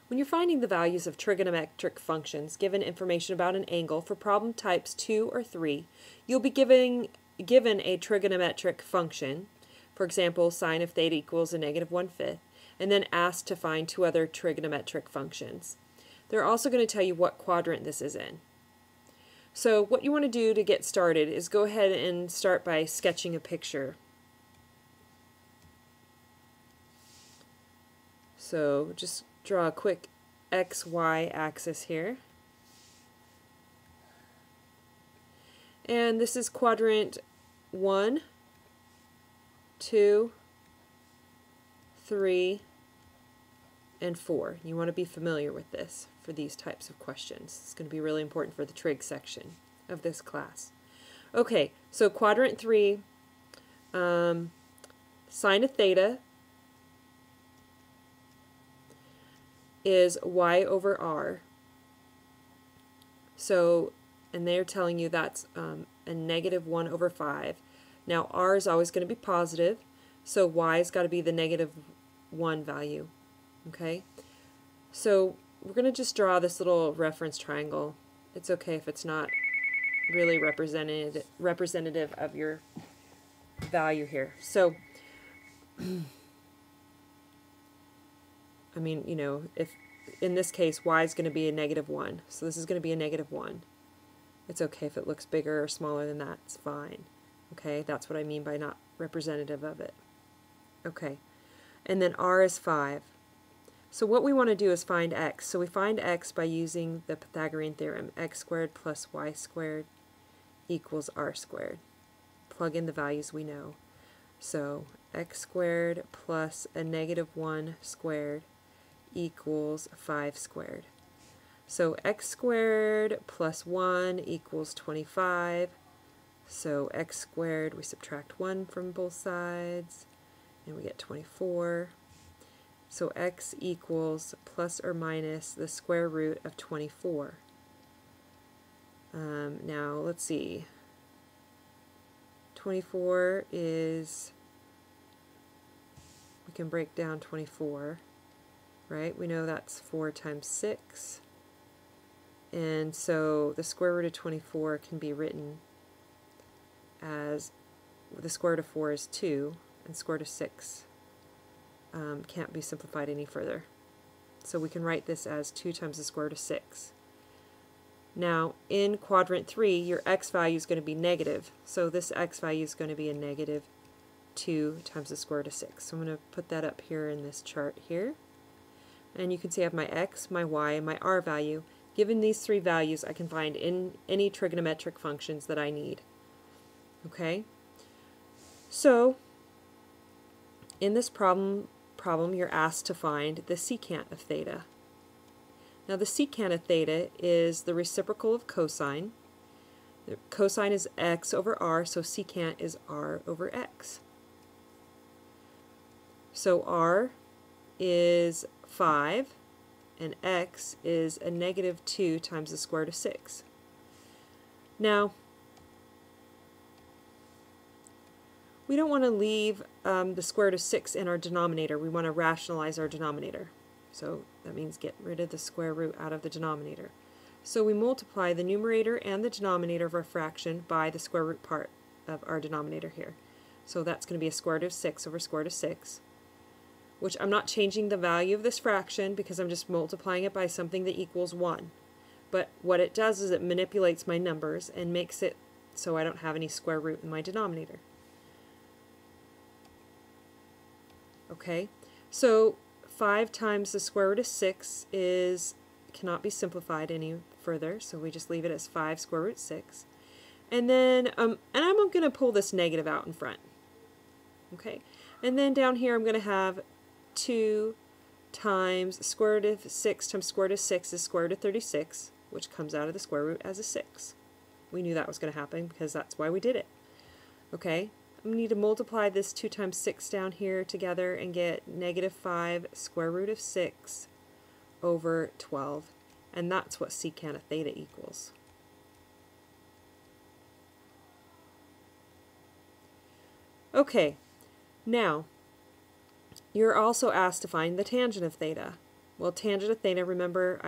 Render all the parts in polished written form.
When you're finding the values of trigonometric functions given information about an angle for problem types 2 or 3, you'll be given a trigonometric function, for example, sine of theta equals a negative 1/5, and then asked to find two other trigonometric functions. They're also going to tell you what quadrant this is in. So what you want to do to get started is go ahead and start by sketching a picture. So just draw a quick XY axis here. And this is quadrant 1, 2, 3, and 4. You want to be familiar with this for these types of questions. It's going to be really important for the trig section of this class. Okay, so quadrant 3, sine of theta is y over r. So, and they're telling you that's a negative 1 over 5. Now r is always going to be positive, so y has got to be the negative 1 value. Okay, so we're going to just draw this little reference triangle. It's okay if it's not really representative of your value here. So, I mean, you know, if in this case y is going to be a negative 1, so this is going to be a negative 1. It's okay if it looks bigger or smaller than that, it's fine. Okay, that's what I mean by not representative of it. Okay, and then r is 5. So what we want to do is find x. So we find x by using the Pythagorean theorem, x squared plus y squared equals r squared. Plug in the values we know. So x squared plus a negative 1 squared equals 5 squared. So x squared plus 1 equals 25. So x squared, we subtract 1 from both sides, and we get 24. So x equals plus or minus the square root of 24. Now let's see. 24 is, we can break down 24, right? We know that's 4 times 6. And so the square root of 24 can be written as, the square root of 4 is 2, and square root of 6 can't be simplified any further. So we can write this as 2 times the square root of 6. Now, in quadrant 3, your x value is going to be negative. So this x value is going to be a negative 2 times the square root of 6. So I'm going to put that up here in this chart here. And you can see I have my x, my y, and my r value. Given these three values, I can find in any trigonometric functions that I need. Okay? So, in this problem, you're asked to find the secant of theta. Now the secant of theta is the reciprocal of cosine. The cosine is x over r, so secant is r over x. So r is 5, and x is a negative 2 times the square root of 6. Now, we don't want to leave the square root of 6 in our denominator. We want to rationalize our denominator. So that means get rid of the square root out of the denominator. So we multiply the numerator and the denominator of our fraction by the square root part of our denominator here. So that's going to be a square root of 6 over square root of 6, which I'm not changing the value of this fraction because I'm just multiplying it by something that equals 1. But what it does is it manipulates my numbers and makes it so I don't have any square root in my denominator. Okay, so 5 times the square root of 6 cannot be simplified any further, so we just leave it as 5 square root 6. And then, and I'm going to pull this negative out in front. Okay, and then down here I'm going to have 2 times square root of 6 times square root of 6 is square root of 36, which comes out of the square root as a 6. We knew that was going to happen because that's why we did it. Okay, we need to multiply this 2 times 6 down here together and get negative 5 square root of 6 over 12. And that's what secant of theta equals. Okay, now you're also asked to find the tangent of theta. Well, tangent of theta, remember,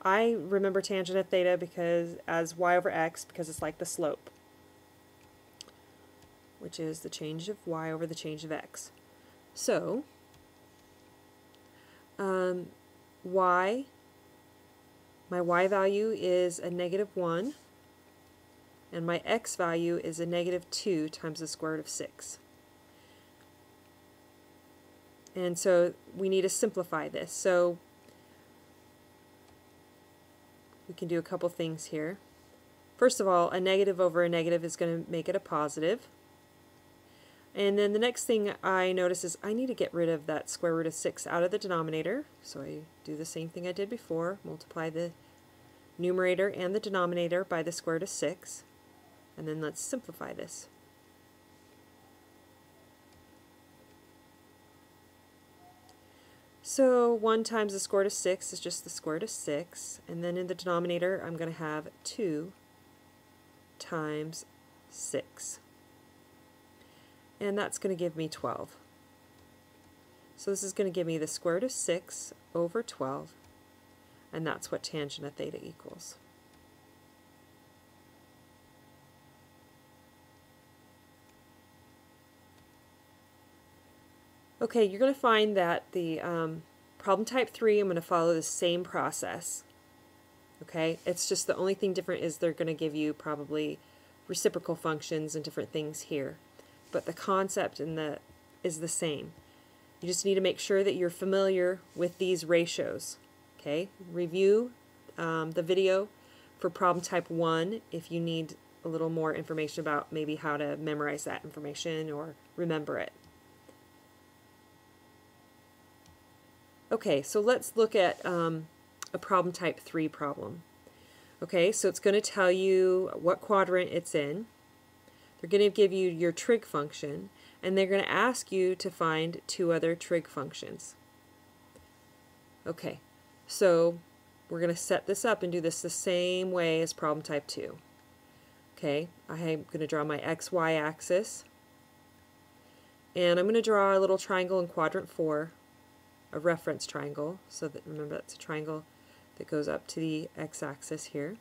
I remember tangent of theta because as y over x, because it's like the slope, which is the change of y over the change of x. So, my y value is a -1, and my x value is a -2 times the square root of 6. And so we need to simplify this. So we can do a couple things here. First of all, a negative over a negative is going to make it a positive. And then the next thing I notice is I need to get rid of that square root of 6 out of the denominator. So I do the same thing I did before, multiply the numerator and the denominator by the square root of 6. And then let's simplify this. So 1 times the square root of 6 is just the square root of 6. And then in the denominator, I'm going to have 2 times 6. And that's going to give me 12. So this is going to give me the square root of 6 over 12. And that's what tangent of theta equals. Okay, you're going to find that the problem type 3, I'm going to follow the same process. Okay, it's just the only thing different is they're going to give you probably reciprocal functions and different things here. But the concept is the same. You just need to make sure that you're familiar with these ratios. Okay, review the video for problem type 1 if you need a little more information about maybe how to memorize that information or remember it. Okay, so let's look at a problem type 3 problem. Okay, so it's going to tell you what quadrant it's in. They're going to give you your trig function, and they're going to ask you to find 2 other trig functions. Okay, so we're going to set this up and do this the same way as problem type 2. Okay, I'm going to draw my xy axis, and I'm going to draw a little triangle in quadrant 4. A reference triangle, so that remember that's a triangle that goes up to the x-axis here.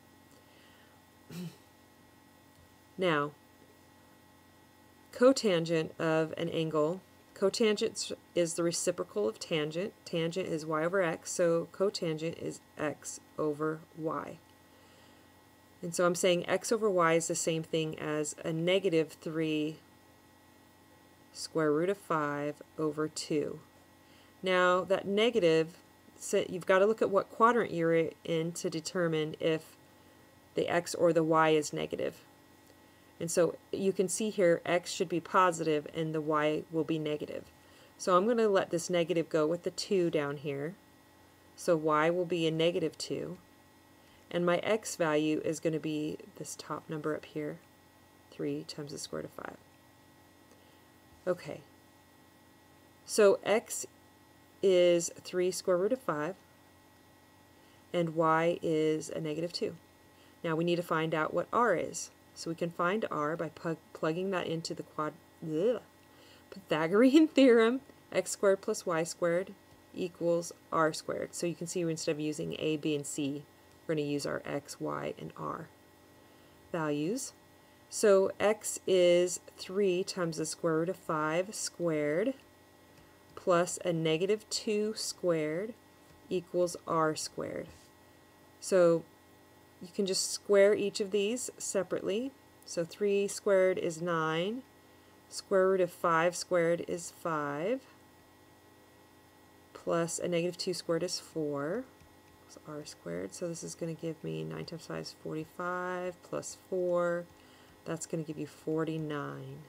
Now, cotangent of an angle, cotangent is the reciprocal of tangent. Tangent is y over x, so cotangent is x over y. And so I'm saying x over y is the same thing as a -3 square root of 5 over 2. Now that negative, so you've got to look at what quadrant you're in to determine if the x or the y is negative. And so you can see here x should be positive and the y will be negative. So I'm going to let this negative go with the 2 down here. So y will be a -2. And my x value is going to be this top number up here, 3 times the square root of 5. Okay. So x is 3 square root of 5, and y is a -2. Now we need to find out what r is. So we can find r by plugging that into the Pythagorean theorem, x squared plus y squared equals r squared. So you can see instead of using a, b, and c, we're going to use our x, y, and r values. So x is 3 times the square root of 5 squared plus a -2 squared equals r squared. So you can just square each of these separately. So 3 squared is 9, square root of 5 squared is 5, plus a -2 squared is 4, so r squared. So this is going to give me 9 times 5 is 45, plus 4, that's going to give you 49.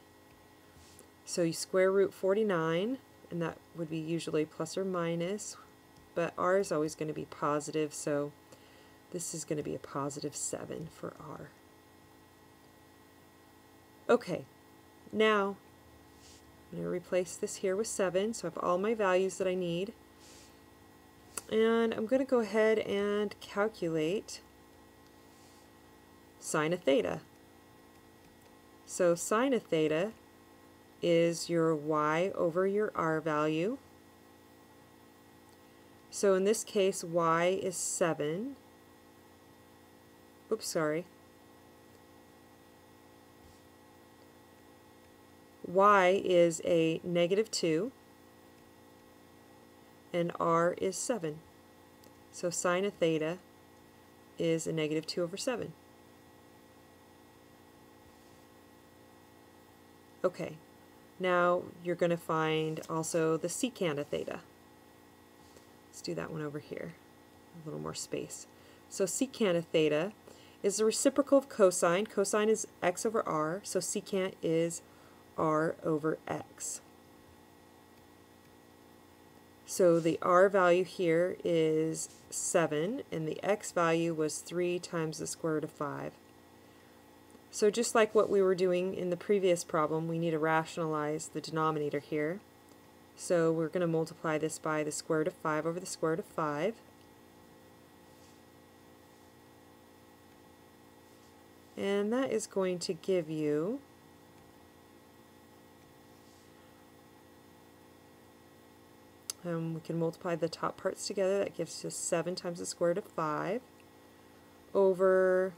So you square root 49, and that would be usually plus or minus, but r is always going to be positive, so this is going to be a +7 for r. Okay, now I'm going to replace this here with 7, so I have all my values that I need, and I'm going to go ahead and calculate sine of theta. So sine of theta is your y over your r value. So in this case, y is 7. Oops, sorry. Y is a -2, and r is 7. So sine of theta is a -2/7. Okay, now you're going to find also the secant of theta. Let's do that one over here, a little more space. So secant of theta is the reciprocal of cosine. Cosine is x over r, so secant is r over x. So the r value here is 7, and the x value was 3 times the square root of 5. So just like what we were doing in the previous problem, we need to rationalize the denominator here. So we're going to multiply this by the square root of 5 over the square root of 5. And that is going to give you we can multiply the top parts together. That gives us 7 times the square root of 5 over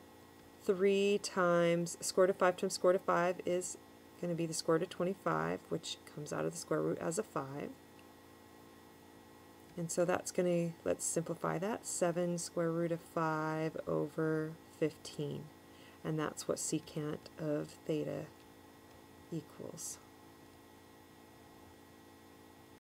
3 times square root of 5 times square root of 5 is going to be the square root of 25, which comes out of the square root as a 5. And so that's going to, let's simplify that, 7 square root of 5 over 15. And that's what secant of theta equals.